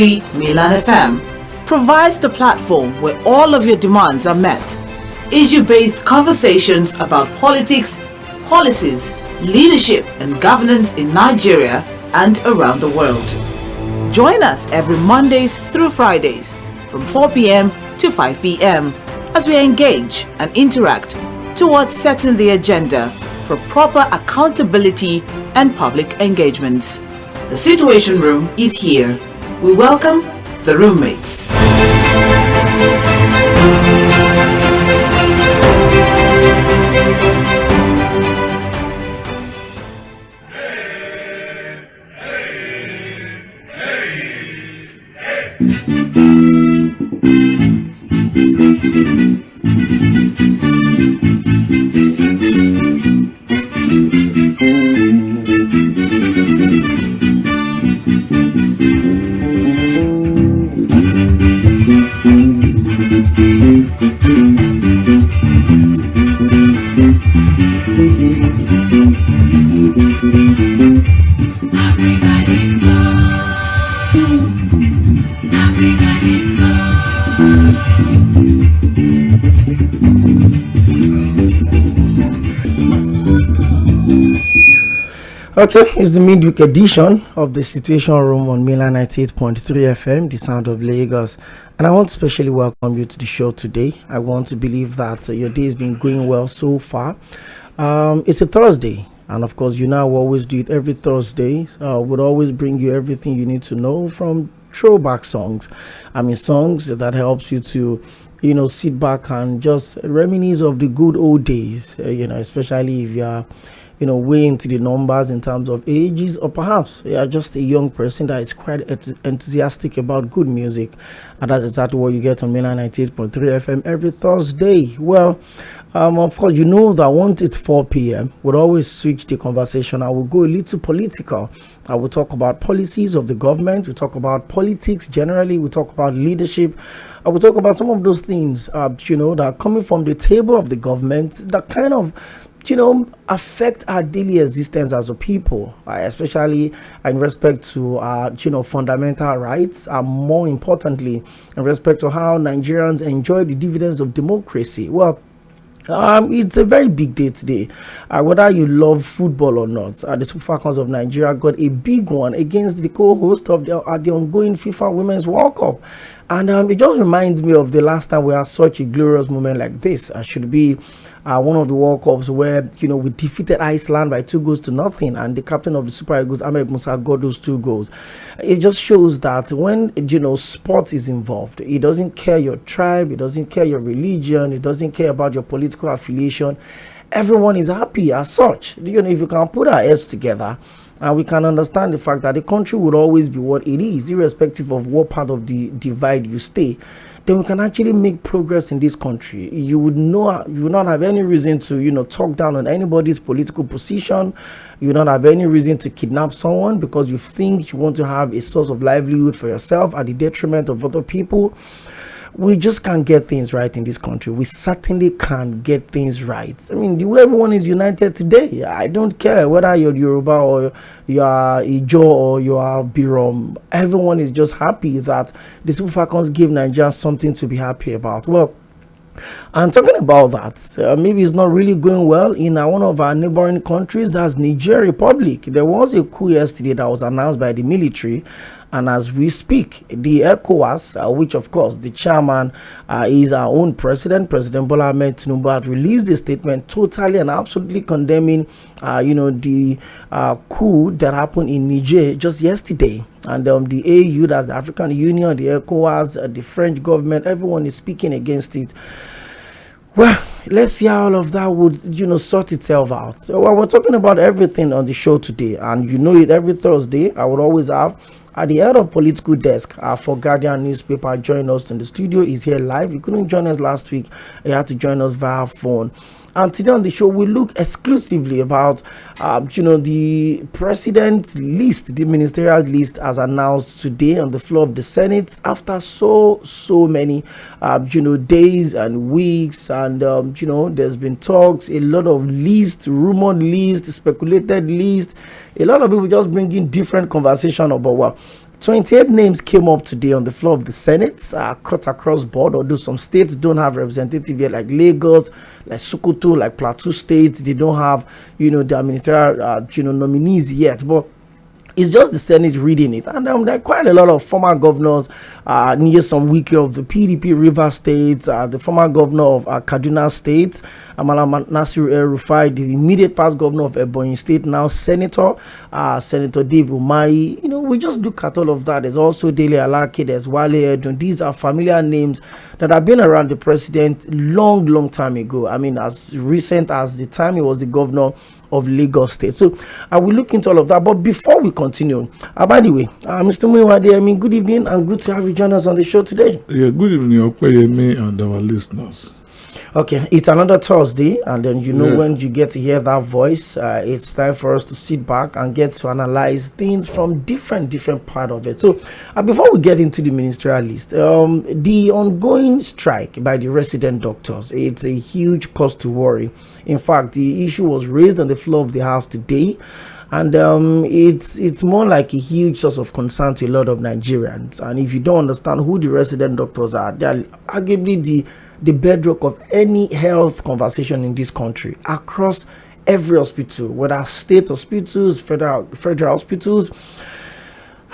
Milan FM provides the platform where all of your demands are met. Issue-based conversations about politics, policies, leadership and governance in Nigeria and around the world. Join us every Mondays through Fridays from 4 p.m. to 5 p.m. as we engage and interact towards setting the agenda for proper accountability and public engagements. The Situation Room is here. We welcome the roommates. Okay, it's the midweek edition of the Situation Room on Milan 98.3 FM, the sound of Lagos. And I want to specially welcome you to the show today. I want to believe that your day has been going well so far. It's a Thursday, and of course, you know, we always do it every Thursday. We'll always bring you everything you need to know from throwback songs. I mean, songs that helps you to, sit back and just reminisce of the good old days, especially if you are way into the numbers in terms of ages, or perhaps you are just a young person that is quite enthusiastic about good music. And that's exactly what you get on Milan 98.3 FM every Thursday. Well, of course, you know that once it's 4 p.m., we'll always switch the conversation. I will go a little political. I will talk about policies of the government. We talk about politics generally. We talk about leadership. I will talk about some of those things, that are coming from the table of the government that kind of affect our daily existence as a people, especially in respect to fundamental rights, and more importantly, in respect to how Nigerians enjoy the dividends of democracy. Well, it's a very big day today. Whether you love football or not, the Super Falcons of Nigeria got a big one against the co-host of the ongoing FIFA Women's World Cup. And it just reminds me of the last time we had such a glorious moment like this. I should be one of the World Cups where, we defeated Iceland by 2-0, and the captain of the Super Eagles, Ahmed Musa, got those 2 goals. It just shows that when, sport is involved, it doesn't care your tribe, it doesn't care your religion, it doesn't care about your political affiliation. Everyone is happy as such. If you can put our heads together, and we can understand the fact that the country would always be what it is, irrespective of what part of the divide you stay, then we can actually make progress in this country. You would not have any reason to, talk down on anybody's political position. You would not have any reason to kidnap someone because you think you want to have a source of livelihood for yourself at the detriment of other people. We just can't get things right in this country. We certainly can't get things right. I mean, the way everyone is united today, I don't care whether you're Yoruba or you are Ijo or you are Birom. Everyone is just happy that the Super Falcons give Nigerians something to be happy about. Well, I'm talking about that. Maybe it's not really going well in one of our neighboring countries, that's Niger Republic. There was a coup yesterday that was announced by the military. And as we speak, the ECOWAS, which of course the chairman is our own President Bola Ahmed Tinubu, had released a statement totally and absolutely condemning, the coup that happened in Niger just yesterday. And the AU, that's the African Union, the ECOWAS, the French government, everyone is speaking against it. Well, let's see how all of that would, sort itself out. So, we're talking about everything on the show today, and it every Thursday. I would always have at the head of political desk for Guardian newspaper join us in the studio. He's here live. He couldn't join us last week. He had to join us via phone. And today on the show, we look exclusively about, the president's list, the ministerial list, as announced today on the floor of the Senate after so many, days and weeks. And, there's been talks, a lot of lists, rumored lists, speculated lists, a lot of people just bringing different conversation about what. 28 names came up today on the floor of the Senate, cut across board, although some states don't have representative yet, like Lagos, like Sokoto, like Plateau states. They don't have, their ministerial, nominees yet. But it's just the Senate reading it. And there are quite a lot of former governors, near some wiki of the PDP River State, the former governor of Kaduna State, Malam Nasir El-Rufai, the immediate past governor of Ebonyi State, now Senator Dave Umahi. We just look at all of that. There's also Dele Alake, there's Wale Edun. These are familiar names that have been around the president long time ago. I mean, as recent as the time he was the governor of Lagos State. So I will look into all of that. But before we continue, by the way, Mr. Muyiwa, Adeyemi, good evening and good to have you join us on the show today. Yeah, good evening, Opeyemi and our listeners. Okay, it's another Thursday, and then when you get to hear that voice, it's time for us to sit back and get to analyze things from different part of it. So before we get into the ministerial list, the ongoing strike by the resident doctors, it's a huge cause to worry. In fact, the issue was raised on the floor of the House today, and it's more like a huge source of concern to a lot of Nigerians. And if you don't understand who the resident doctors are, they're arguably the bedrock of any health conversation in this country, across every hospital, whether state hospitals, federal hospitals.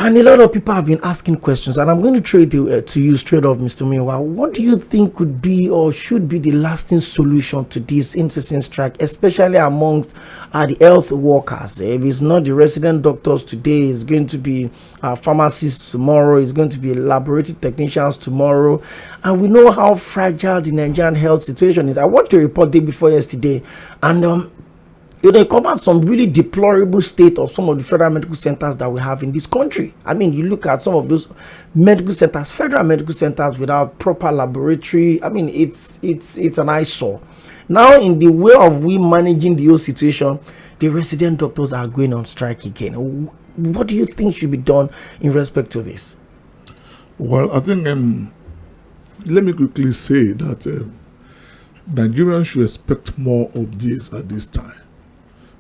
And a lot of people have been asking questions, and I'm going to throw it to you straight off, Mr. Muyiwa. What do you think could be or should be the lasting solution to this incessant strike, especially amongst the health workers? If it's not the resident doctors today, it's going to be pharmacists tomorrow, it's going to be laboratory technicians tomorrow. And we know how fragile the Nigerian health situation is. I watched a report day before yesterday, and they covered some really deplorable state of some of the federal medical centers that we have in this country. I mean, you look at some of those medical centers, federal medical centers without proper laboratory. I mean, it's an eyesore. Now, in the way of we managing the whole situation, the resident doctors are going on strike again. What do you think should be done in respect to this? Well, I think let me quickly say that Nigerians should expect more of this at this time,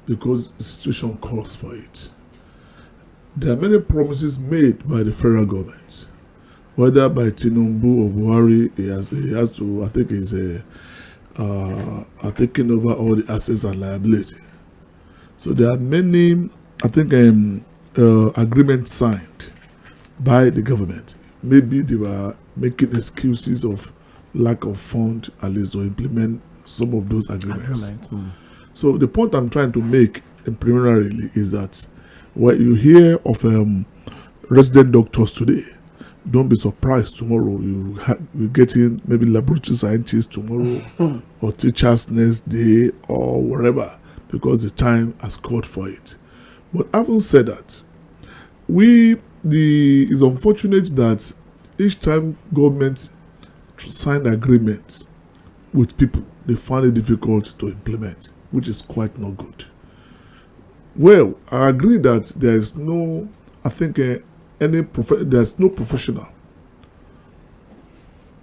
because the situation calls for it. There are many promises made by the federal government, whether by Tinubu or Buhari. He has to, I think, he's taking over all the assets and liability. So there are many, I think, agreements signed by the government. Maybe they were making excuses of lack of fund, at least, to implement some of those agreements. So the point I'm trying to make preliminarily is that when you hear of resident doctors today, don't be surprised tomorrow you get in maybe laboratory scientists tomorrow or teachers next day or wherever, because the time has called for it. But having said that, it's unfortunate that each time government signed agreements with people, they find it difficult to implement, which is quite not good. Well, I agree that there is no, I think, there's no professional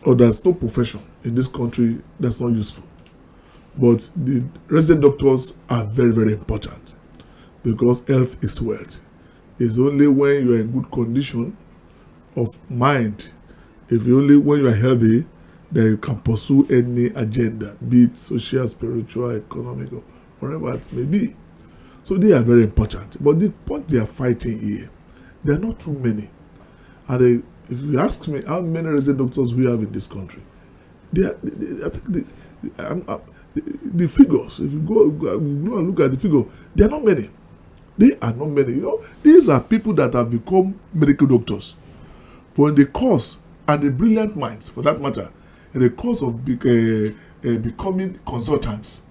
or there's no profession in this country that's not useful. But the resident doctors are very, very important, because health is wealth. It's only when you are in good condition of mind, when you are healthy, that you can pursue any agenda, be it social, spiritual, economic, or whatever it may be. So they are very important. But the point they are fighting here, there are not too many. And if you ask me how many resident doctors we have in this country, I think the figures, if you go and look at the figure, they are not many. They are not many. These are people that have become medical doctors. But in the course, and the brilliant minds, for that matter, in the course of becoming consultants,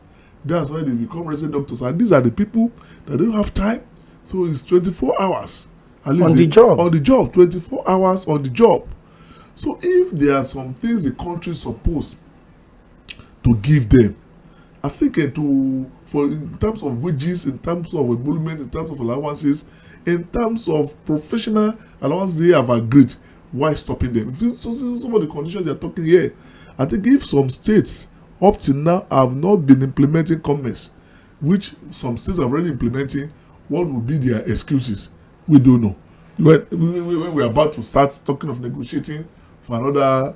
that's why they become resident doctors. And these are the people that don't have time. So it's 24 hours. At least on the job, 24 hours on the job. So if there are some things the country is supposed to give them, I think in terms of wages, in terms of emolument, in terms of allowances, in terms of professional allowances, they have agreed. Why stopping them? If some of the conditions they are talking here, I think if some states up to now have not been implementing comments, which some states are already implementing, what would be their excuses? We don't know. when we're about to start talking of negotiating for another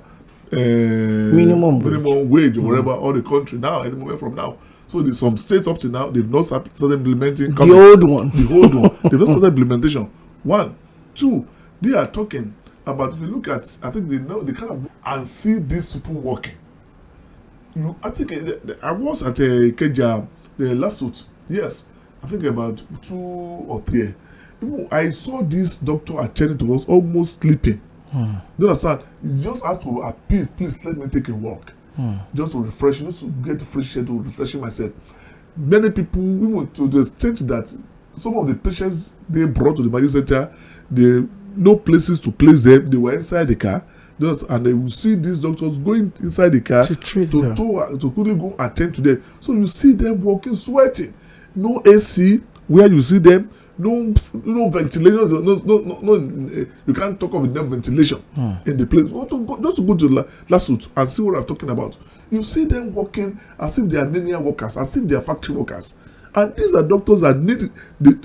minimum wage or whatever, all the country now, any moment from now. So there's some states up to now, they've not started implementing the old one. They've not started implementation. 1, 2, they are talking about, if you look at, I think they know, they kind of, and see these people working. I think I was at a Keja last week. Yes, I think about 2 or 3. I saw this doctor attending to us almost sleeping. You understand? You just have to appeal, please let me take a walk. Just to refresh, just to get fresh air, to refreshing myself. Many people, even to the extent that some of the patients they brought to the medical center, they no places to place them. They were inside the car, and they will see these doctors going inside the car to quickly go attend to them. So you see them walking, sweating. No AC where you see them. No ventilation. No. You can't talk of enough ventilation in the place. Just go to Lasut and see what I'm talking about. You see them working as if they are linear workers, as if they are factory workers, and these are doctors that need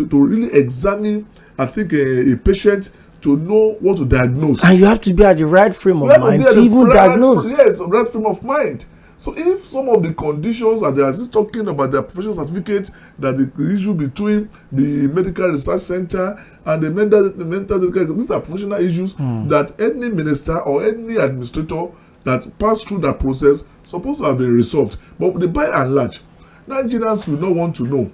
to really examine, I think, a patient to know what to diagnose. And you have to be at the right frame of mind to even diagnose. Yes, the right frame of mind. So if some of the conditions, and they are just talking about their professional certificate, that the issue between the medical research center and the mental these are professional issues that any minister or any administrator that pass through that process supposed to have been resolved. But by and large, Nigerians will not want to know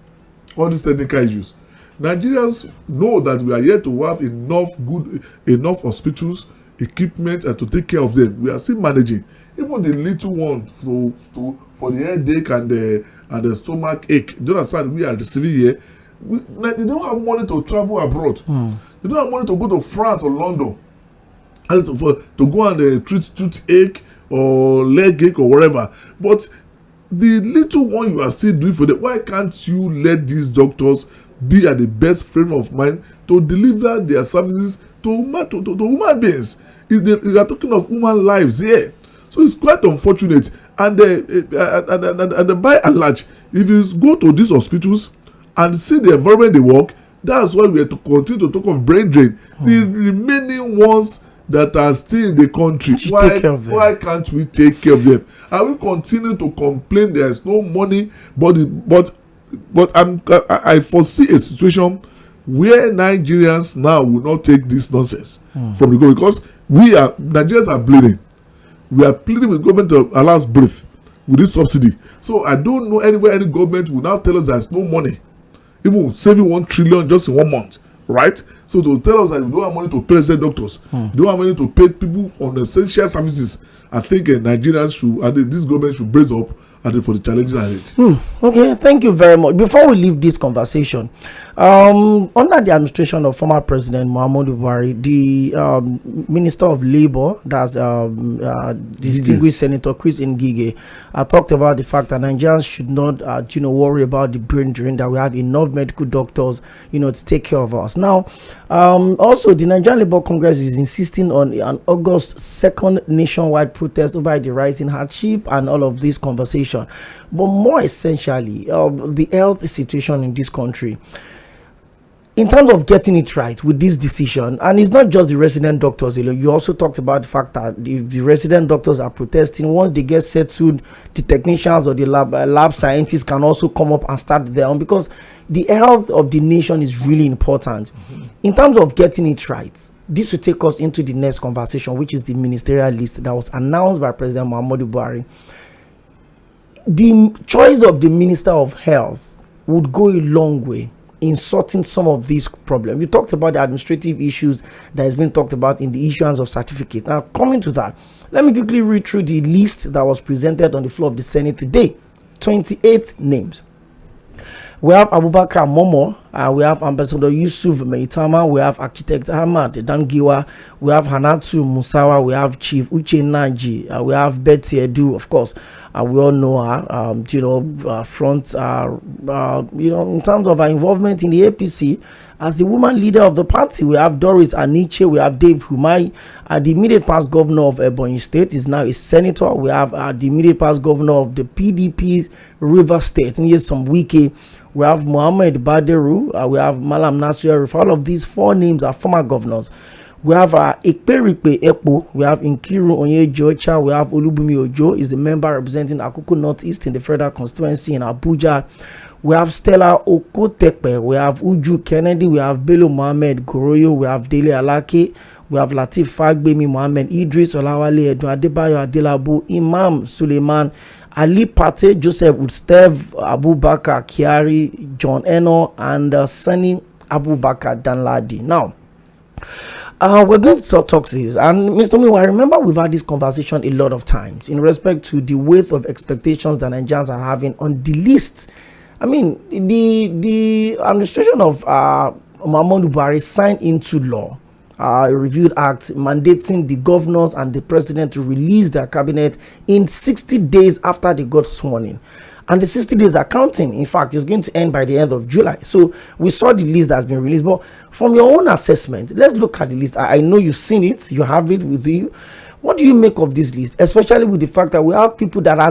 all these technical issues. Nigerians know that we are here to have enough hospitals, equipment, and to take care of them. We are still managing. Even the little one for the headache and the stomach ache. Do you understand? We are receiving here. They don't have money to travel abroad. They don't have money to go to France or London and to go and treat toothache or leg ache or whatever. But the little one you are still doing for them, why can't you let these doctors be at the best frame of mind to deliver their services to human beings? They are talking of human lives here. So it's quite unfortunate. And by and large, if you go to these hospitals and see the environment they work, that's why we have to continue to talk of brain drain. The remaining ones that are still in the country, why can't we take care of them? And we continue to complain there is no money, but I foresee a situation where Nigerians now will not take this nonsense from the government, because Nigerians are bleeding. We are pleading with government to allow us breathe with this subsidy. So I don't know anywhere any government will now tell us there's no money, even saving 1 trillion just in 1 month, right? So to tell us that we don't have money to pay resident doctors, don't have money to pay people on essential services, I think Nigerians this government should brace up for the challenges ahead. Okay, thank you very much. Before we leave this conversation, under the administration of former President Muhammadu Buhari, the Minister of Labour, that's distinguished Senator Chris Ngige, talked about the fact that Nigerians should not, worry about the brain drain, that we have enough medical doctors, to take care of us. Now, also, the Nigerian Labour Congress is insisting on an August 2nd nationwide protest over the rising hardship and all of this conversation. But more essentially, the health situation in this country, in terms of getting it right with this decision, and it's not just the resident doctors alone. You also talked about the fact that the resident doctors are protesting. Once they get settled, the technicians or the lab scientists can also come up and start their own, because the health of the nation is really important. In terms of getting it right, this will take us into the next conversation, which is the ministerial list that was announced by President Muhammadu Buhari. The choice of the Minister of Health would go a long way in sorting some of these problems. You talked about the administrative issues that has been talked about in the issuance of certificate. Now, coming to that, let me quickly read through the list that was presented on the floor of the Senate today. 28 names. We have Abubakar Momo, we have Ambassador Yusuf Meitama, we have Architect Ahmad Dangiwa, we have Hanatu Musawa, we have Chief Uche Naji, we have Betty Edu, of course. We all know her, in terms of her involvement in the APC. As the woman leader of the party, we have Doris Aniche, we have Dave Humai, the immediate past governor of Ebonyi State is now a senator. We have the immediate past governor of the PDP's River State, and here's some wiki. We have Muhammad Baderu, Nkiru, we have Malam Nasir. All of these 4 names are former governors. We have Ekperikpe Ekpo, we have Nkiru Onyejocha, we have Olubumi Ojo, is the member representing Akoko Northeast in the Federal Constituency in Abuja. We have Stella Okotepe, we have Uju Kennedy, we have Bello Mohammed Goroyo, we have Dele Alake, we have Latif Fagbemi Mohammed Idris, Olawale Edun Adebayo Adelabu, Imam Suleiman, Ali Pate, Joseph Udstev, Abubakar Kiari, John Eno, and Sani Abubakar Danladi. Now, we're going to talk to this. And Mr. Muyiwa, I remember we've had this conversation a lot of times in respect to the weight of expectations that Nigerians are having on the list. I mean, the administration of Muhammadu Buhari signed into law a reviewed act mandating the governors and the president to release their cabinet in 60 days after they got sworn in. And the 60 days are counting. In fact, it's going to end by the end of July. So we saw the list that's been released. But from your own assessment, let's look at the list. I know you've seen it. You have it with you. What do you make of this list? Especially with the fact that we have people that are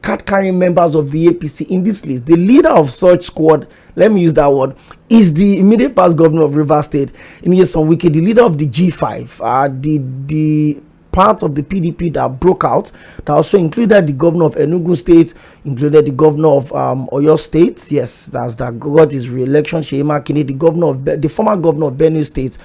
card-carrying members of the APC in this list. The leader of such squad, let me use that word, is the immediate past governor of Rivers State, Nyesom Wike, the leader of the G5, the part of the PDP that broke out, that also included the governor of Enugu State, included the governor of Oyo State, yes, that got his re-election, Seyi Makinde, the former governor of Benue State.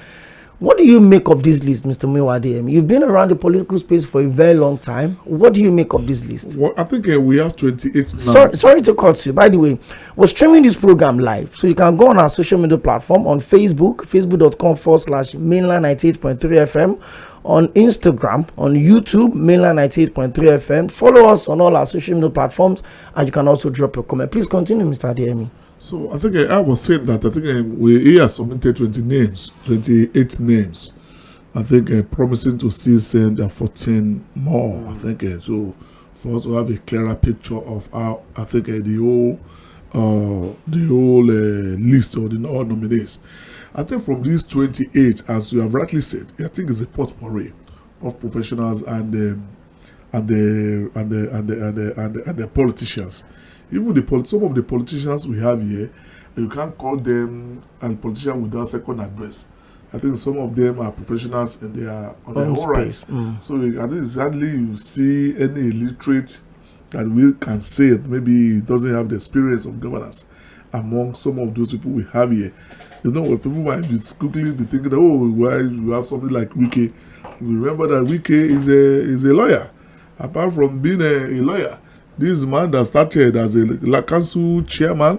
What do you make of this list, Mr. Muyiwa Adeyemi? You've been around the political space for a very long time. What do you make of this list? Well, I think we have 28 now. Sorry to cut you. By the way, we're streaming this program live. So you can go on our social media platform on Facebook, facebook.com/mainland98.3 FM, on Instagram, on YouTube, mainland 98.3 FM. Follow us on all our social media platforms, and you can also drop your comment. Please continue, Mr. Adeyemi. So I think I was saying that I think he has submitted 28 names. I think promising to still send 14 more. I think so for us to have a clearer picture of how I think the whole list or the all nominees. I think from these 28, as you have rightly said, I think it's a potpourri of professionals and the politicians. Even some of the politicians we have here, you can't call them a politician without second address. I think some of them are professionals in their own right. So I think sadly you see any illiterate that we can say it, maybe it doesn't have the experience of governance among some of those people we have here. You know what, people might quickly be thinking, oh, why you have something like Wike? You remember that Wike is a lawyer. Apart from being a lawyer, this man that started as a council chairman,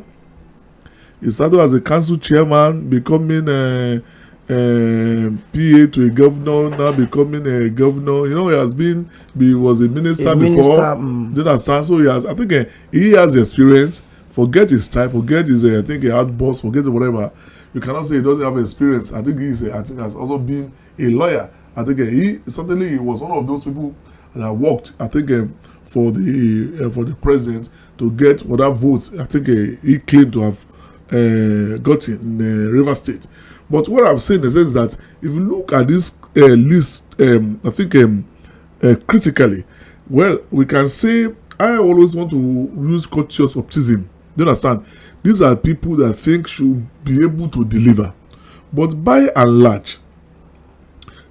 he started as a council chairman, becoming a PA to a governor, now becoming a governor. You know, he was a minister before. Do you understand? So I think he has the experience. Forget his time, forget his, I think, outburst, forget whatever. You cannot say he doesn't have experience. I think has also been a lawyer. I think he was one of those people that worked, I think, for the president to get whatever votes I think he claimed to have gotten in Rivers State. But what I'm saying is that if you look at this list, I think critically, well, we can say I always want to use cautious optimism. Do you understand? These are people that I think should be able to deliver. But by and large,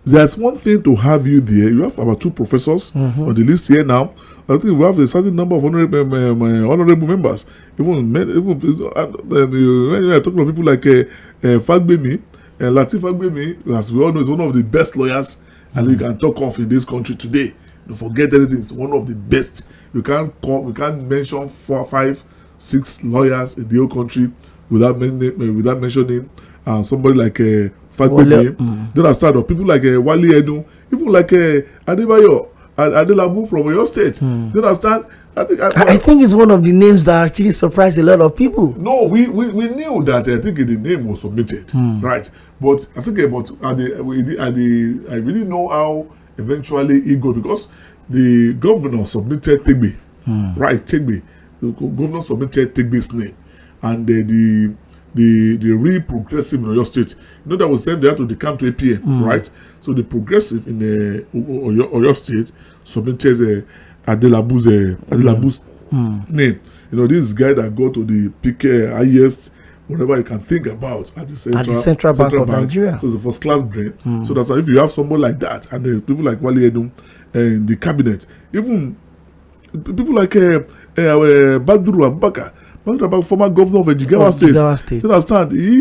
there's one thing to have you there. You have about 2 professors on the list here now. I think we have a certain number of honorable members. Even when you're talking about people like Fagbemi, Latif Fagbemi, as we all know, is one of the best lawyers and you can talk of in this country today. Don't forget anything. It's one of the best. We can't mention 4, 5, 6 lawyers in the whole country without mentioning somebody like Fagbemi. Then I start of people like Wale Edu, even like Adebayo. Adelabu from your state. Do you understand? I think it's one of the names that actually surprised a lot of people. No, we knew that. I think the name was submitted, right? But I think I really know how eventually it goes because the governor submitted Tegbe, right? Tegbe, the governor submitted Tegbe's name, and the real progressive in your state. You know that was sent there to the camp to APM, right? So the progressive in Oyo State submitted Adelabu's name. You this guy that go to the peak highest, whatever you can think about at the Central Bank of Nigeria. So it's a first class brain. So that's why if you have somebody like that, and there's people like Wale Edun in the cabinet, even people like Badru Abubakar, former governor of Jigawa State. You understand? He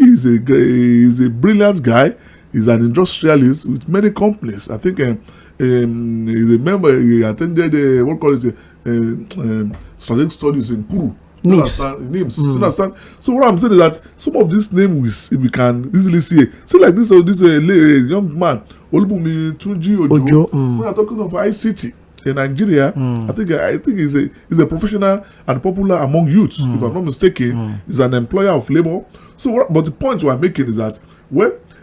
is a brilliant guy. He's an industrialist with many companies. I think he's a member. He attended what call it strategic studies in Kuru. NIMS. You understand? So what I'm saying is that some of these names we can easily see. So like this young man, Olubunmi Tunji Ojo. We are talking of ICT in Nigeria. I think he's a professional and popular among youths. If I'm not mistaken, he's an employer of labor. So, but the point we're making is that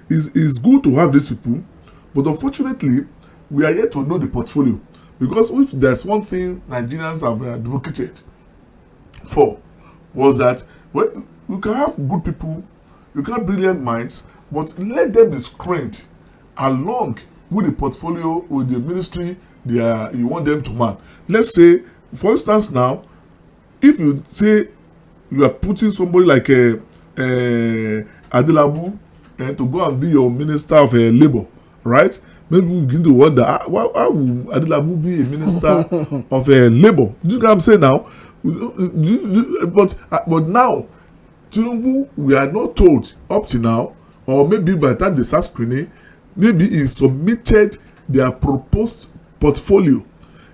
it's good to have these people, but unfortunately, we are yet to know the portfolio, because if there's one thing Nigerians have advocated for, was that you can have good people, you can have brilliant minds, but let them be screened along with the portfolio, with the ministry you want them to man. Let's say, for instance, now, if you say you are putting somebody like Adelabu to go and be your minister of labor, right? Maybe we begin to wonder, how will Adelabu be a minister of labor? Do you know what I'm saying now? But now, Tinubu, we are not told up to now, or maybe by the time they start screening, maybe he submitted their proposed portfolio.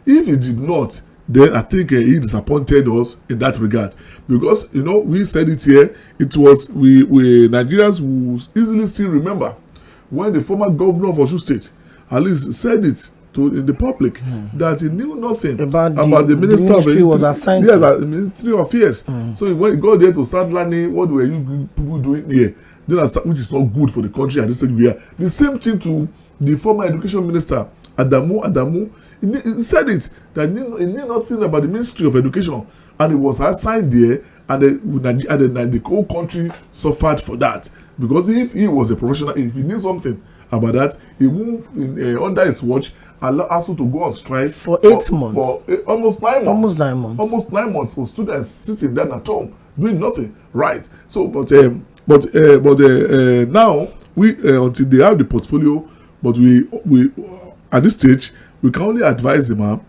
If he did not, then I think he disappointed us in that regard, because we said it here. It was we Nigerians will easily still remember when the former governor of Osun State at least said it in the public that he knew nothing about the minister of ministry was assigned to Ministry of Affairs. So when he got there to start learning, what were you people doing here? Which is not good for the country at this stage we are. The same thing to the former education minister Adamu. He said it that he knew nothing about the Ministry of Education, and he was assigned there, and the whole country suffered for that, because if he was a professional, if he knew something about that, he won't under his watch allow us to go on strike for 8 months, for almost 9 months, almost 9 months for students sitting down at home doing nothing, right? So but now we until they have the portfolio, but we at this stage we can only advise them,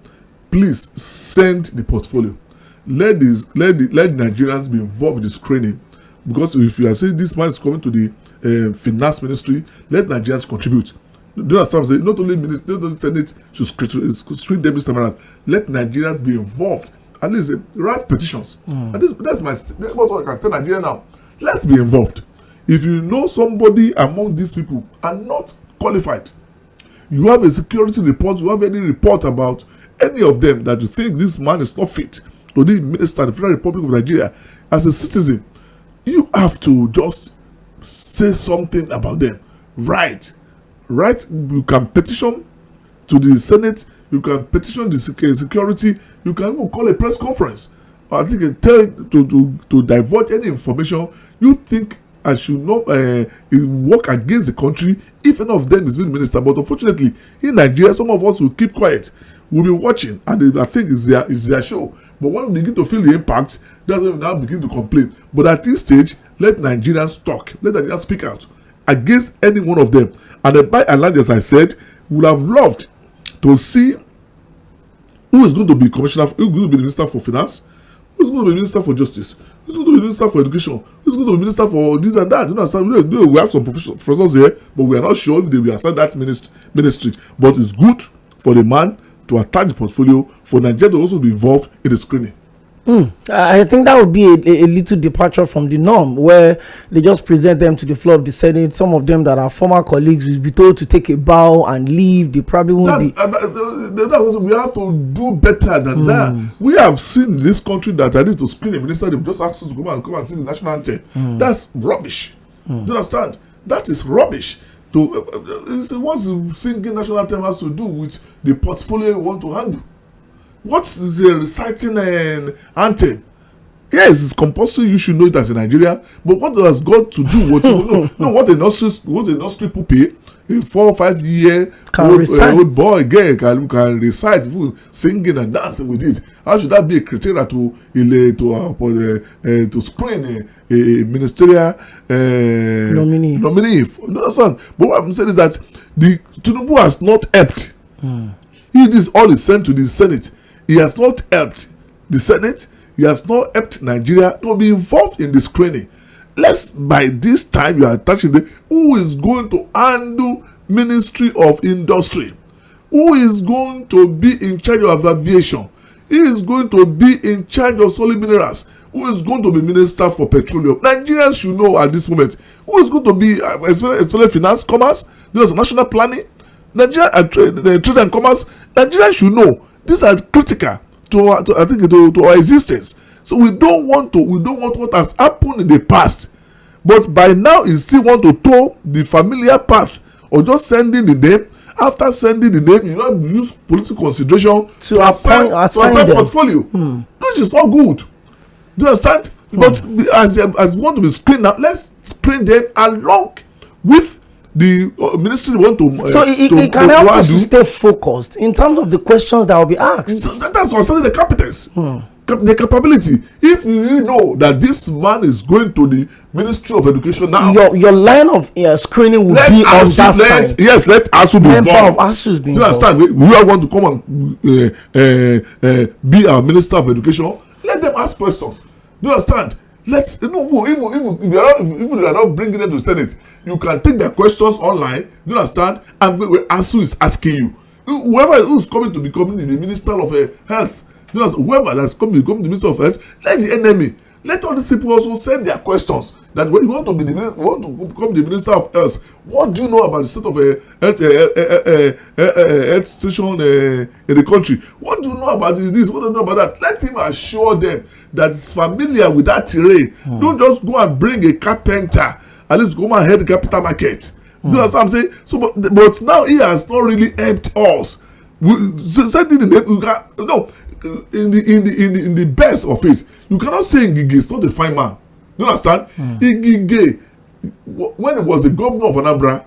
please send the portfolio. Let Nigerians be involved in the screening, because if you are saying this man is coming to the finance ministry, let Nigerians contribute. Do you understand? Not only Senate should screen them this time around. Let Nigerians be involved. At least write petitions. And that's what I can tell Nigeria now. Let's be involved. If you know somebody among these people are not qualified, you have a security report, you have any report about any of them that you think this man is not fit to be minister in the Federal Republic of Nigeria, as a citizen, you have to just say something about them. Right? You can petition to the Senate, you can petition the security, you can even call a press conference. I think to divulge any information you think I should not work against the country if any of them is being minister. But unfortunately, in Nigeria, some of us will keep quiet. We'll be watching, and I think it's their show. But when we begin to feel the impact, that's when we now begin to complain. But at this stage, let Nigerians talk. Let Nigerians speak out against any one of them. And by and large, as I said, we would have loved to see who is going to be commissioner, who is going to be the minister for finance, who is going to be minister for justice, who is going to be minister for education, who is going to be minister for this and that. You know, we have some professors here, but we are not sure if they will assign that ministry. But it's good for the man to attach the portfolio, for Nigeria to also be involved in the screening. I think that would be a little departure from the norm, where they just present them to the floor of the Senate. Some of them that are former colleagues will be told to take a bow and leave. They probably won't be. We have to do better than that. We have seen in this country that at least to screen a minister, they just ask us to come and sing the national anthem. That's rubbish. Do you understand? That is rubbish. What's singing national anthem has to do with the portfolio you want to handle? What's the reciting anthem? Yes, it's compulsory. You should know it as a Nigeria. But what has got to do with what a nursery pupil a 4 or 5 year old boy again can recite, singing and dancing with it. How should that be a criteria to screen a ministerial nominee? You understand? But what I'm saying is that the Tinubu has not helped. He is all is sent to the Senate. He has not helped the Senate. He has not helped Nigeria to be involved in the screening. Let's, by this time, you are touching who is going to handle Ministry of Industry, who is going to be in charge of aviation, he is going to be in charge of solid minerals, who is going to be Minister for Petroleum. Nigerians should know at this moment who is going to be, especially finance, commerce, national planning, Nigeria trade and commerce. Nigerians should know these are critical to our existence. So we don't want what has happened in the past, but by now you still want to toe the familiar path or just sending the name. After sending the name, you not use political consideration to assign portfolio, which is not good. Do you understand? But as we want to be screened now, let's screen them along with the ministry want to. So it can help us to stay focused in terms of the questions that will be asked. So that's concerning the competence, the capability. If you know that this man is going to the Ministry of Education now, your line of screening will be on that side. Yes, let ASU be involved. Do you understand? We all want to come and be our Minister of Education. Let them ask questions. Do you understand? Let's even if you are not bringing them to the Senate, you can take their questions online. Do you understand? And ASU is asking you, whoever who's coming to become the Minister of Health, you know, whoever that's coming to become the Minister of Health, let the enemy, let all these people also send their questions. That when you want to be become the Minister of Health, what do you know about the state of health station in the country? What do you know about this? What do you know about that? Let him assure them that is familiar with that terrain. Don't just go and bring a carpenter, at least go and head the capital market. Do you know what I'm saying? So, but now he has not really helped us. Sending the name, you can no. In the best of it, you cannot say Ngige is not a fine man. You understand? Ngige, when he was the governor of Anambra,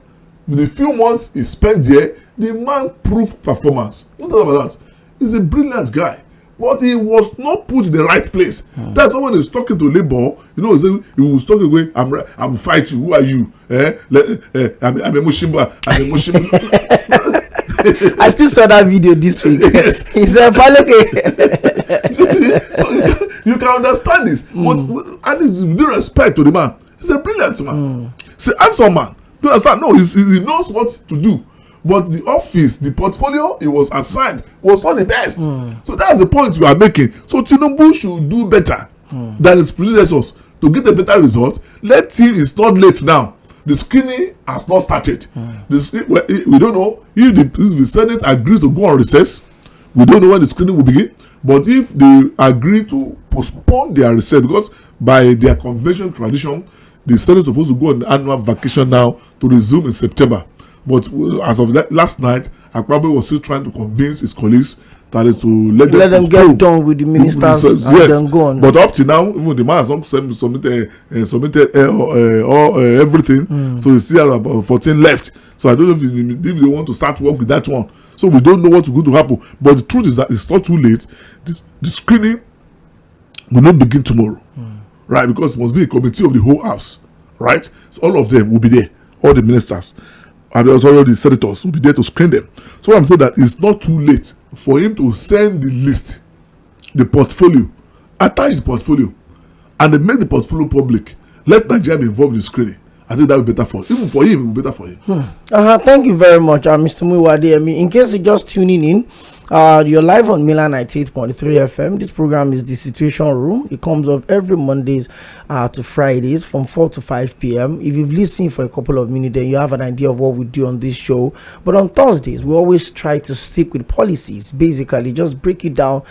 with the few months he spent there, the man proved performance. Don't talk about that. He's a brilliant guy, but he was not put in the right place. That's why when he's talking to Labour, you know, he was talking away. I'm fighting. Who are you? I'm a Mushimba. I'm a Mushimba. I still saw that video this week. Yes. He said, so you can understand this. But at least with due respect to the man, he's a brilliant man. He's an handsome man. Do you understand? No, he knows what to do. But the office, the portfolio he was assigned was not the best. So that's the point you are making. So Tinubu should do better than his predecessors to get a better result. Let him, it's not late now. The screening has not started. We don't know if the Senate agrees to go on recess. We don't know when the screening will begin. But if they agree to postpone their recess, because by their convention tradition, the Senate is supposed to go on annual vacation now to resume in September. But as of last night, Akpabio was still trying to convince his colleagues that is to let them get done with the ministers and then go on. But up to now, even the man has not submitted everything. So he still has about 14 left. So I don't know if they want to start work with that one. So we don't know what's going to happen. But the truth is that it's not too late. The screening will not begin tomorrow, right? Because it must be a committee of the whole house, right? So all of them will be there, all the ministers. And also all the senators will be there to screen them. So I'm saying that it's not too late for him to send the list, the portfolio, attach the portfolio, and then make the portfolio public. Let Nigeria be involved in the screening. I think that will be better for him. Even for him, it will be better for him. Thank you very much, Mr. Muyiwa Adeyemi. In case you're just tuning in, you're live on Milan 98.3 FM. This program is The Situation Room. It comes up every Mondays to Fridays from 4 to 5 p.m. If you've listened for a couple of minutes, then you have an idea of what we do on this show. But on Thursdays, we always try to stick with policies, basically, just break it down.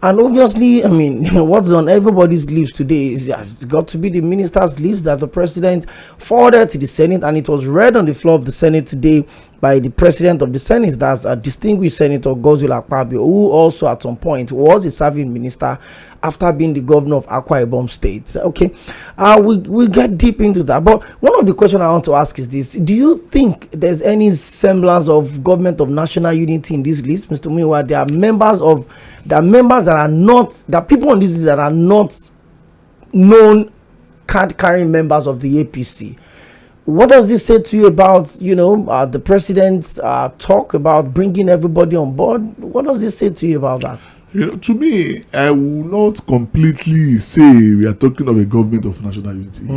And obviously, I mean, what's on everybody's lips today is it's got to be the minister's list that the president forwarded to the Senate, and it was read on the floor of the Senate today by the president of the Senate, that's a distinguished Senator Godswill Akpabio, who also at some point was a serving minister after being the governor of Akwa Ibom State. Okay, we'll get deep into that. But one of the questions I want to ask is this: do you think there's any semblance of government of national unity in this list, Mr. Muyiwa? There are members that are not, there are people on this list that are not known card-carrying members of the APC. What does this say to you about, the president's talk about bringing everybody on board? What does this say to you about that? To me, I will not completely say we are talking of a government of national unity.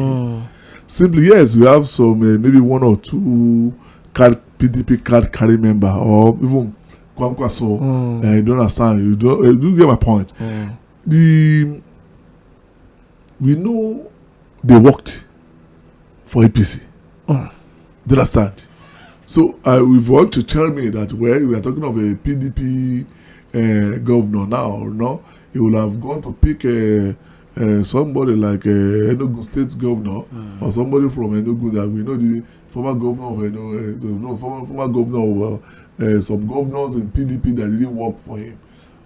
Simply, yes, we have some maybe one or two PDP card carrying member, or even Kwankwaso. You don't understand. You do get my point. We know they worked for APC. Do you understand? So if you want to tell me that we are talking of a PDP governor now, no, he will have gone to pick somebody like Enugu State governor or somebody from Enugu that we know the former governor of Enugu, former governor of some governors in PDP that didn't work for him.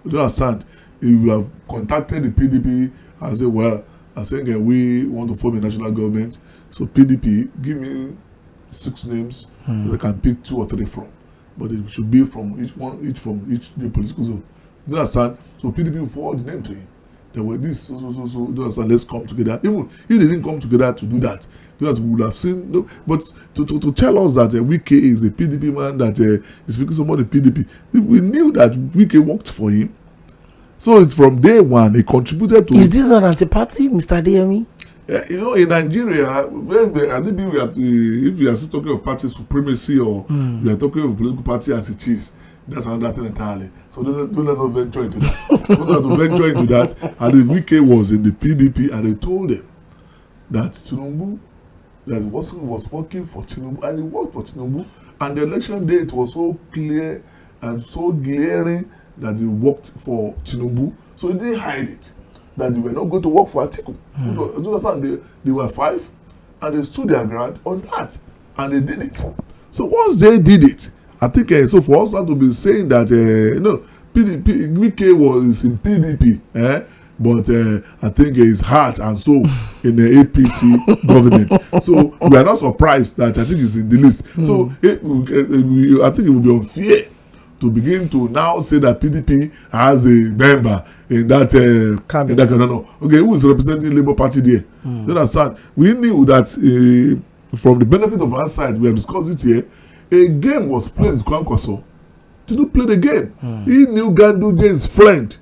Do you understand? He will have contacted the PDP and said, well, I think we want to form a national government. So PDP, give me 6 names that I can pick 2 or 3 from. But it should be from each political zone. Do you understand? So PDP will forward the name to him. There were this, so, do you understand? Let's come together. Even if they didn't come together to do that, we would have seen. No, but to tell us that Wike is a PDP man that is speaking about the PDP, we knew that Wike worked for him. So it's from day one, he contributed to. Is this an anti-party, Mr. Adeyemi? In Nigeria, if we are still talking of party supremacy or we are talking of political party as it is, that's another thing entirely. So don't let us venture into that. Because to venture into that, and the Wike was in the PDP, and they told them that Tinubu, that was working for Tinubu, and he worked for Tinubu, and the election day it was so clear and so glaring that he worked for Tinubu, so he didn't hide it. That they were not going to work for Atiku. Do you understand? They were 5, and they stood their ground on that, and they did it. So once they did it, I think so for us not to be saying that PDP Wike was in PDP, but I think his heart and soul in the APC government. So we are not surprised that I think it's in the list. So I think it would be unfair to begin to now say that PDP has a member in that cabinet. Okay, who is representing Labour Party there? You understand? We knew that from the benefit of our side, we have discussed it here, a game was played with Kwankwaso. Tinubu played the game. He knew Ganduje is friend.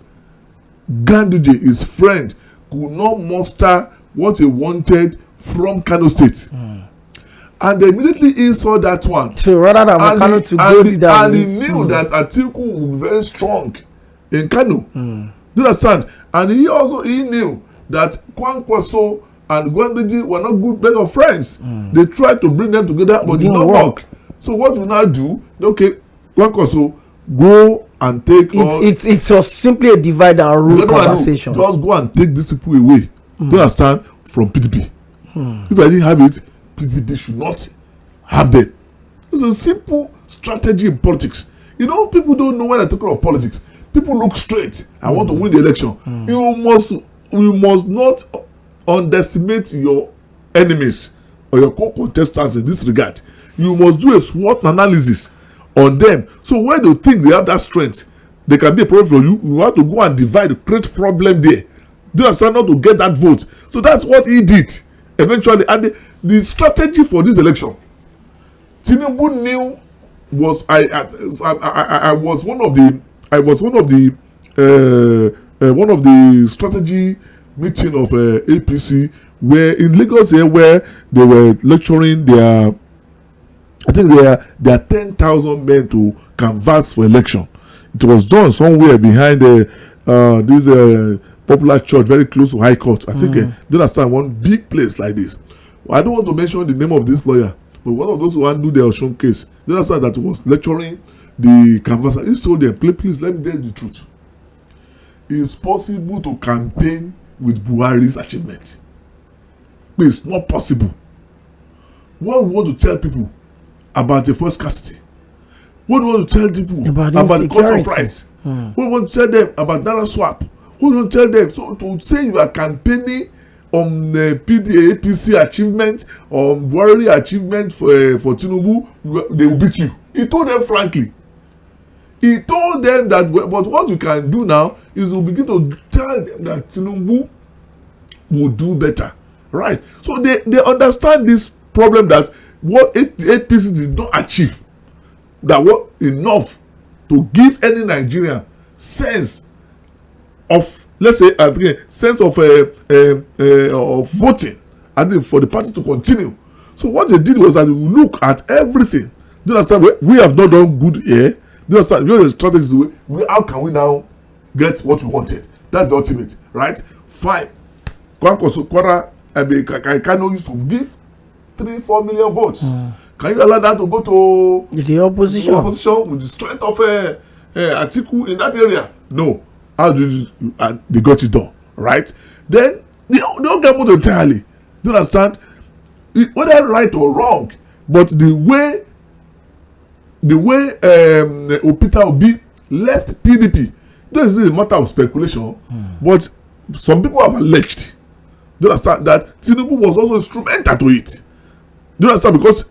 Ganduje is friend. Could not muster what he wanted from Kano State. And immediately he saw that one. So rather than Kano to go down. And he knew that Atiku would be very strong in Kano. Do you understand? And he knew that Kwankwaso and Ganduje were not good best of friends. They tried to bring them together, but it did not work. So what we now do, okay, Kwankwaso, go and take it was simply a divide and rule conversation. Just go and take these people away. Do you understand? From PDP. If I didn't have it, PDP should not have them. It's a simple strategy in politics. People don't know when they're talking of politics. People look straight. I want to win the election. You must not underestimate your enemies or your co-contestants in this regard. You must do a SWOT analysis on them. So when they think they have that strength, they can be a problem for you. You have to go and divide, create problem there. Do you understand? Not to get that vote. So that's what he did eventually. And the strategy for this election, Tinubu knew was I was one of the strategy meeting of APC where in Lagos here where they were lecturing their 10,000 men to canvass for election. It was done somewhere behind this popular church very close to High Court. I think do you understand, one big place like this. I don't want to mention the name of this lawyer, but one of those who want to do their Oshun case, do you understand that was lecturing the canvasser. He told them, please let me tell you the truth. It's possible to campaign with Buhari's achievement. But it's not possible. What we want to tell people about the fuel scarcity, What do you want to tell people about the cost of rice? What do you want to tell them about Naira swap? What do you want to tell them? So to say you are campaigning on the APC achievement, on Buhari achievement for Tinubu, they will beat you. He told them frankly. He told them that, but what we can do now is we'll begin to tell them that Tinubu will do better. Right? So they understand this problem that what APC did not achieve, that was enough to give any Nigerian sense of, let's say, sense of voting, I think, for the party to continue. So what they did was that we look at everything. Do you understand? We have not done good here. Do you understand? The strategy is how can we now get what we wanted? That's the ultimate, right? Fine. Kwara Kano used to give 3-4 million votes. Can you allow that to go to the opposition? With the strength of Atiku in that area? No. How do you? And they got it done, right? Then they don't get moved entirely. Do you understand? Whether right or wrong, but the way Peter Obi left PDP, this is a matter of speculation. But some people have alleged, do you understand, that Tinubu was also instrumental to it. Do you understand? Because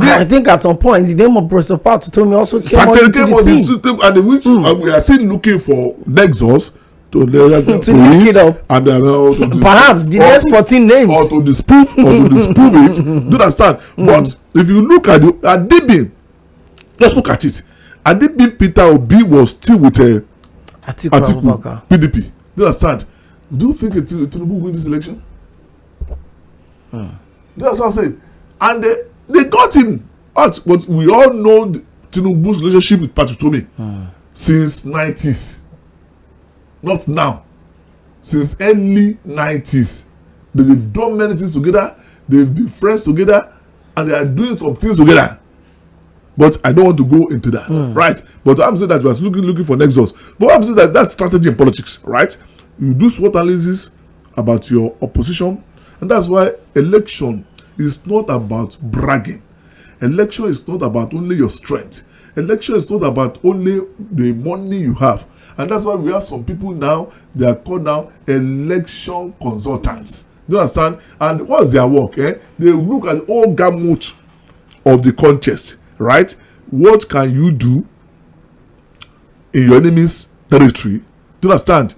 I think at some point the name of Professor Pat told me also came on the thing. And which we are still looking for nexus to look it up, and perhaps the next 14 names or to disprove it. Do you understand? But if you look at Adeyemi, let's look at it. Adeyemi Peter Obi was still with Atiku PDP. Do you understand? Do you think Tinubu will win this election? That's what I'm saying. And they got him out, but we all know Tinubu's relationship with Patutomi since 90s. Not now. Since early 90s. They've done many things together. They've been friends together, and they are doing some things together. But I don't want to go into that, right? But I'm saying that we are looking for nexus. But I'm saying that that's strategy in politics, right? You do SWOT analysis about your opposition, and that's why election is not about bragging. Election is not about only your strength. Election is not about only the money you have. And that's why we have some people now, they are called now election consultants. Do you understand? And what's their work? They look at all gamut of the contest, right? What can you do in your enemy's territory? Do you understand?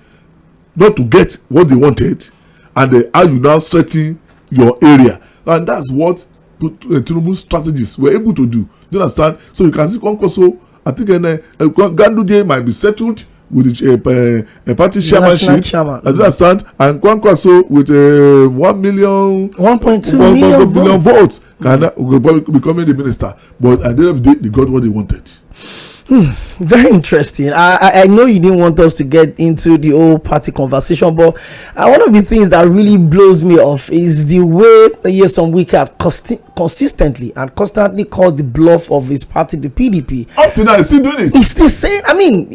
Not to get what they wanted, and how you now strengthen your area. And that's what Tinubu's strategies were able to do. Do you understand? So you can see Kwankwaso, I think Ganduje might be settled with a party chairmanship. Do you understand? And Kwankwaso with 1.2 billion votes becoming the minister. But at the end of the day, they got what they wanted. Very interesting. I know you didn't want us to get into the whole party conversation, but one of the things that really blows me off is the way Nyesom Wike consistently and constantly called the bluff of his party, the PDP. Up to now, he's still doing it. He's still saying, I mean.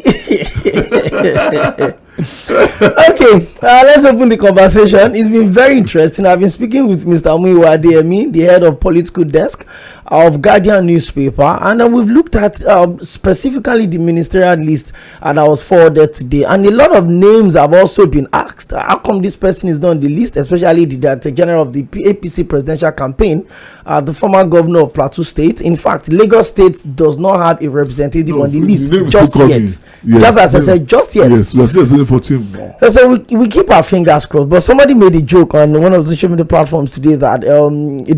Okay, let's open the conversation. It's been very interesting. I've been speaking with Mr. Muyiwa Adeyemi, the head of political desk of Guardian newspaper, and we've looked at specifically the ministerial list that was forwarded today, and a lot of names have also been asked. How come this person is not on the list, especially the Director General of the APC presidential campaign, the former governor of Plateau State? In fact, Lagos State does not have a representative on the list just yet. Yes, just as I said, just yet. Yes, we're still for team. So we keep our fingers crossed. But somebody made a joke on one of the social media platforms today that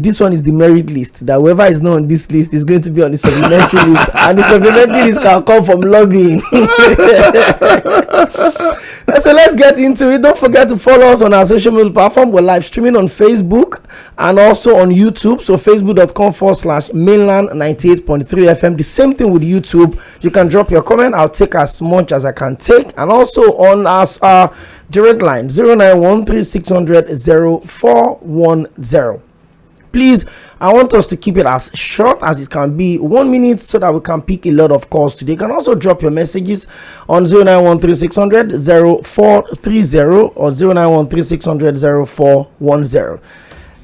this one is the merit list, that whoever is not on this list is going to be on the supplementary list, and the supplementary list can come from lobbying. So let's get into it. Don't forget to follow us on our social media platform. We're live streaming on Facebook and also on YouTube. So facebook.com/mainland98.3 FM. The same thing with YouTube. You can drop your comment. I'll take as much as I can take. And also on our direct line 09136000410. Please, I want us to keep it as short as it can be, 1 minute, so that we can pick a lot of calls today. You can also drop your messages on 09136000430 or 09136000410.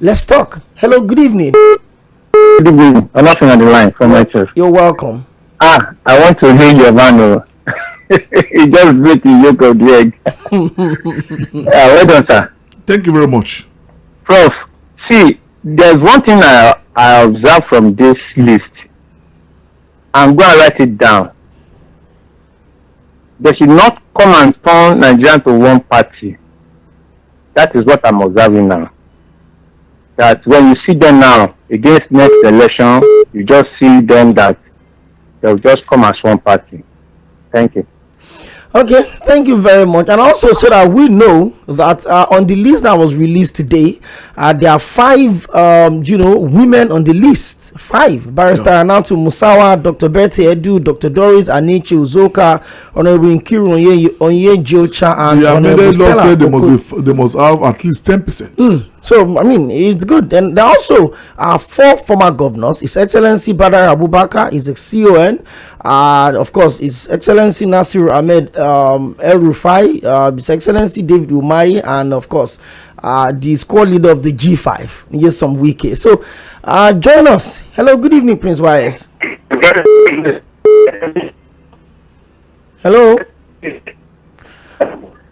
Let's talk. Hello, good evening. Good evening. I'm not on the line from myself. You're welcome. I want to hear your man. Oh. He just break the yolk of the egg. Well done, sir. Thank you very much. Prof, see, there's one thing I observe from this list. I'm going to write it down. They should not come and turn Nigeria to one party. That is what I'm observing now. That when you see them now against next election, you just see them that they'll just come as one party. Thank you. Okay, thank you very much. And also, so that we know that on the list that was released today, there are 5, women on the list. 5. Barrister Anatu Musawa, Dr. Betty Edu, Dr. Doris Aniche Uzoka, Honorable Nkiru Onye Jocha, and The Honorable amended law Stella. said they must have at least 10%. So, I mean, it's good. And there also are 4 former governors. His Excellency Badar Abubakar is a CON. Of course, His Excellency Nasir Ahmed El Rufai, His Excellency David Umahi, and of course, the squad leader of the G5, yes, some wiki. So, join us. Hello, good evening, Prince YS. Hello.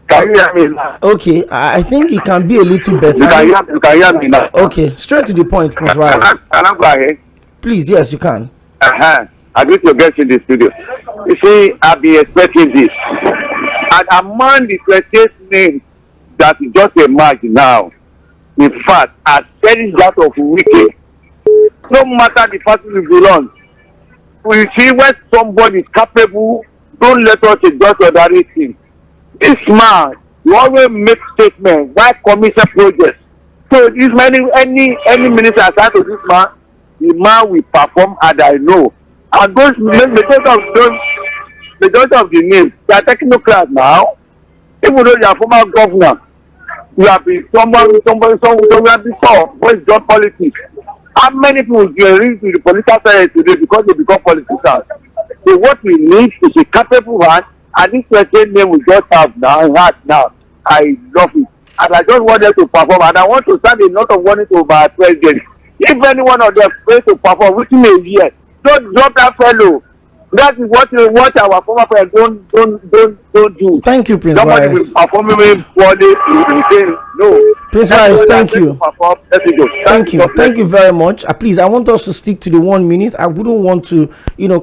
Can you hear me now? Okay, I think it can be a little better. You can hear me now. Okay, straight to the point, Prince YS. Can I go ahead? Please, yes, you can. I greet your guest in the studio. You see, I've been expecting this. And among the 28 names that just emerged now, in fact, I said it that of Wiki. No matter the party we belong, we see when somebody is capable, don't let us just order him. This man, you always make statements, why commission projects. So this any minister aside to this man, the man will perform as I know. And those majority of the names, they are technocrats now. Even though they are former governor, you have been somebody before, but it's just politics. How many people get into the political side today because they become politicians? So what we need is a capable man, and this person name we just have now, I love it. And I just want them to perform, and I want to send a lot of warning to my president. If any one of them fails to perform within a year, don't drop that fellow. That is what our former president don't do. Thank you, Prince Somebody Wise. will perform poorly, you say no. Prince Wise, thank you. Thank you very much. Please, I want us to stick to the 1 minute. I wouldn't want to,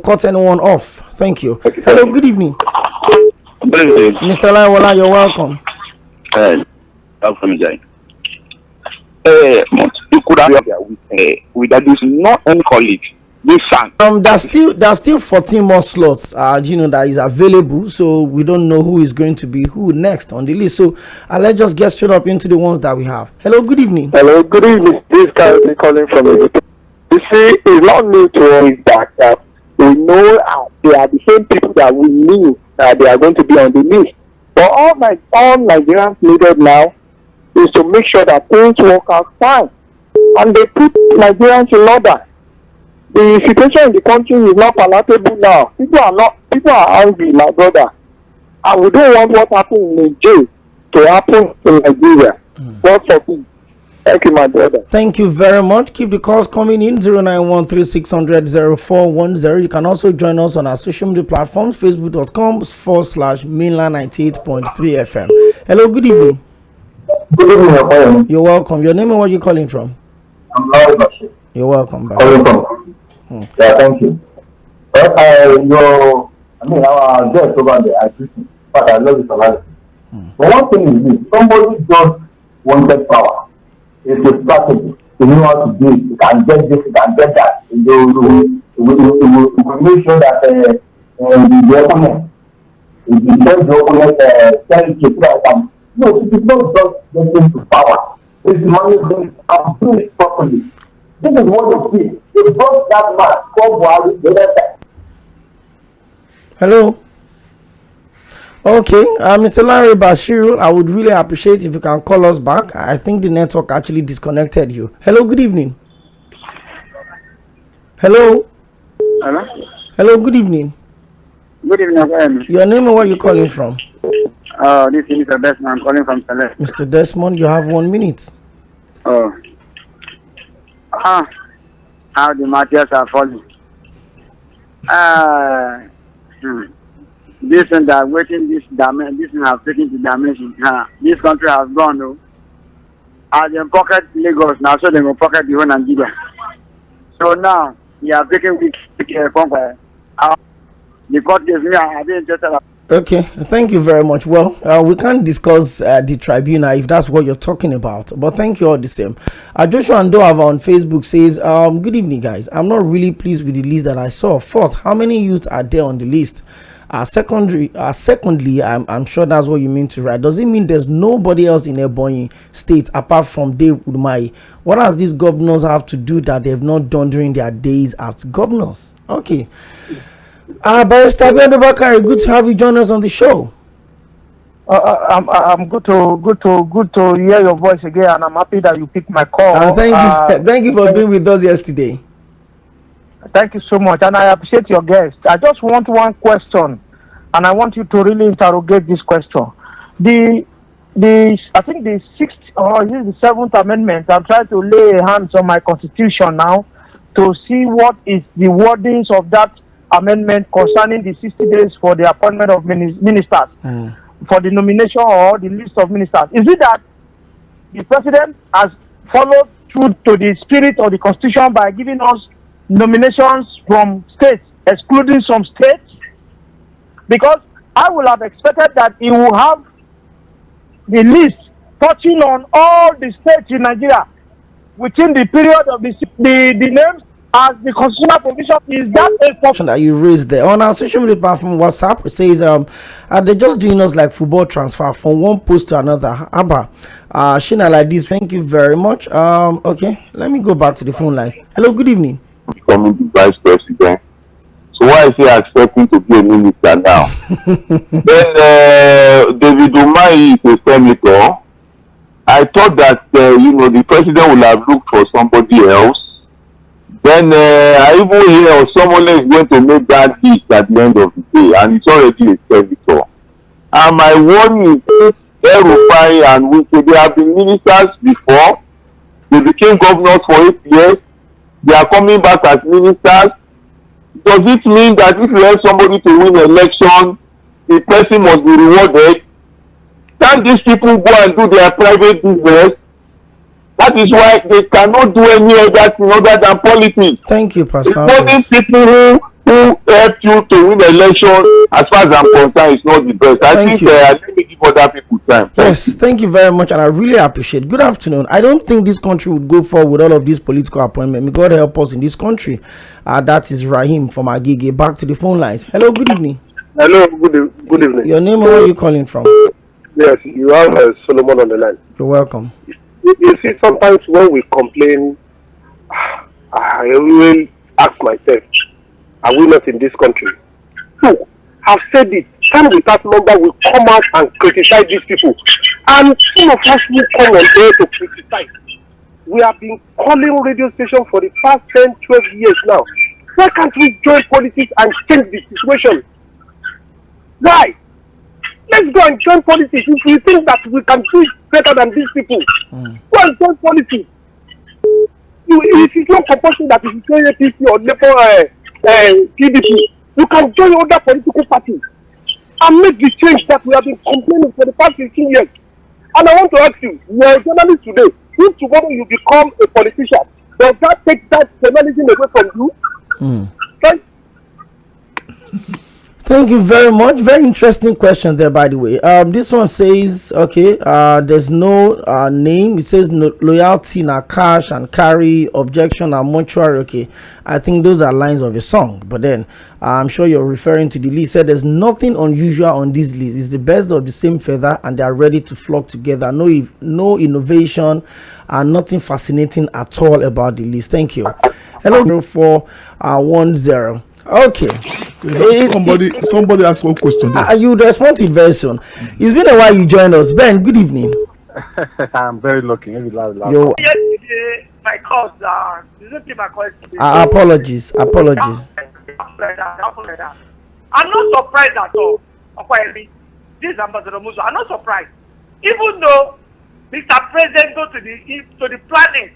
cut anyone off. Thank you. Okay. Hello, good evening. Good evening. Mr. Laiwola, you're welcome. Welcome, Jai. You could have with that is not any colleague. There's still 14 more slots that is available, so we don't know who is going to be who next on the list. So let's just get straight up into the ones that we have. Hello, good evening. Hello, good evening. This guy is calling from you see, it's not new to us that we know they are the same people that we knew that they are going to be on the list. But all Nigerians needed now is to make sure that things work out fine, and they put Nigerians in order. The situation in the country is not palatable now. People are angry, my brother. And we don't want what happened in Nigeria to happen in Nigeria. God forbid. Thank you, my brother. Thank you very much. Keep the calls coming in 09136000410. You can also join us on our social media platforms, facebook.com/mainland98.3 FM. Hello, good evening. Good evening, you're welcome. Your name and where you calling from? I'm Larry Bashir. You're welcome back. Yeah, thank you. Our guest over there, I love it a lot. But one thing is this: somebody just wanted power. It's a strategy. You know how to do it. You can get this, you can get that. You will make sure that the opponent, if you tell the opponent, tell it to no, it is not just getting to power. It's money going to do it properly. This is what they see. They brought that man, called Buhari, the other side. Hello. Okay, Mr. Larry Bashir, I would really appreciate if you can call us back. I think the network actually disconnected you. Hello, good evening. Hello. Hello. Hello, good evening. Good evening. Your name and where you calling from? This is Mr. Desmond. I'm calling from Celeste. Mr. Desmond, you have 1 minute. How the matters are falling. This and that, waiting this dimension, this thing has taken the dimension. This country has gone, though. As they pocket Lagos now, so they will pocket the whole Nigeria. So now, you are taking weeks to conquer. The court gives me, I didn't just tell. Okay, thank you very much. Well, we can't discuss the tribunal if that's what you're talking about, but thank you all the same. Joshua Ndoava on Facebook says, good evening, guys. I'm not really pleased with the list that I saw. First, how many youths are there on the list? Secondly, I'm sure that's what you mean to write. Does it mean there's nobody else in Ebonyi State apart from Dave Udumai? What does these governors have to do that they've not done during their days as governors? Okay. Barrister Bakari, good to have you join us on the show. I'm good to hear your voice again, and I'm happy that you picked my call. Thank you for being with us yesterday. Thank you so much, and I appreciate your guest. I just want one question, and I want you to really interrogate this question. I think the 6th or the 7th Amendment. I'm trying to lay hands on my constitution now to see what is the wordings of that amendment concerning the 60 days for the appointment of ministers, for the nomination or the list of ministers. Is it that the president has followed through to the spirit of the constitution by giving us nominations from states, excluding some states? Because I would have expected that he will have the list touching on all the states in Nigeria within the period of the names as the constitutional provision. Is that a question that you raised there on our social media platform WhatsApp? It says they're just doing us like football transfer from one post to another. Abba, Shina like this. Thank you very much. Okay, let me go back to the phone line. Hello, good evening. Becoming the vice president. So why is he accepting to be a minister now? Then David Umahi is a senator. I thought that the president would have looked for somebody else. Then I even hear someone is going to make that list at the end of the day, and it's already a senator. And my worry is El-Rufai and Wike, they have been ministers before. They became governors for 8 years. They are coming back as ministers. Does it mean that if you have somebody to win an election, the person must be rewarded? Can't these people go and do their private business? That is why they cannot do any other thing other than politics. Thank you, Pastor. It's not these people who help you to win the election. As far as I'm concerned, it's not the best. Let me give other people time. Yes, thank you very much, and I really appreciate. Good afternoon. I don't think this country would go forward with all of these political appointments. May God help us in this country. That is Rahim from Agege. Back to the phone lines. Hello, good evening. Hello, good evening. Your name and where are you calling from? Yes, you have Solomon on the line. You're welcome. You see, sometimes when we complain, I will ask myself, are we not in this country? No, I've said it. Time without number will come out and criticize these people. And some of us will come on air to criticize. We have been calling radio station for the past 10, 12 years now. Why can't we join politics and change the situation? Why? Let's go and join politics if we think that we can do it better than these people. Go and join politics. It is not compulsory that if you join APC or PDP, you can join other political parties and make the change that we have been complaining for the past 15 years. And I want to ask you, you are a journalist today. If tomorrow you become a politician, does that take that journalism away from you? Thank you very much. Very interesting question there, by the way. This one says, okay, there's no name. It says no, loyalty, na cash and carry, objection, and mortuary. Okay, I think those are lines of a song. But then I'm sure you're referring to the list. Said there's nothing unusual on this list. It's the best of the same feather, and they are ready to flock together. No innovation, and nothing fascinating at all about the list. Thank you. Hello, 0410. Okay. Somebody asked one question. You would respond to it very soon. It's been a while you joined us. Ben, good evening. I'm very lucky. Maybe loud. Yesterday, my calls are. Apologies. I'm not surprised at all. Opeyemi, this is Ambassador Musa. I'm not surprised. Even though Mr. President go to the planet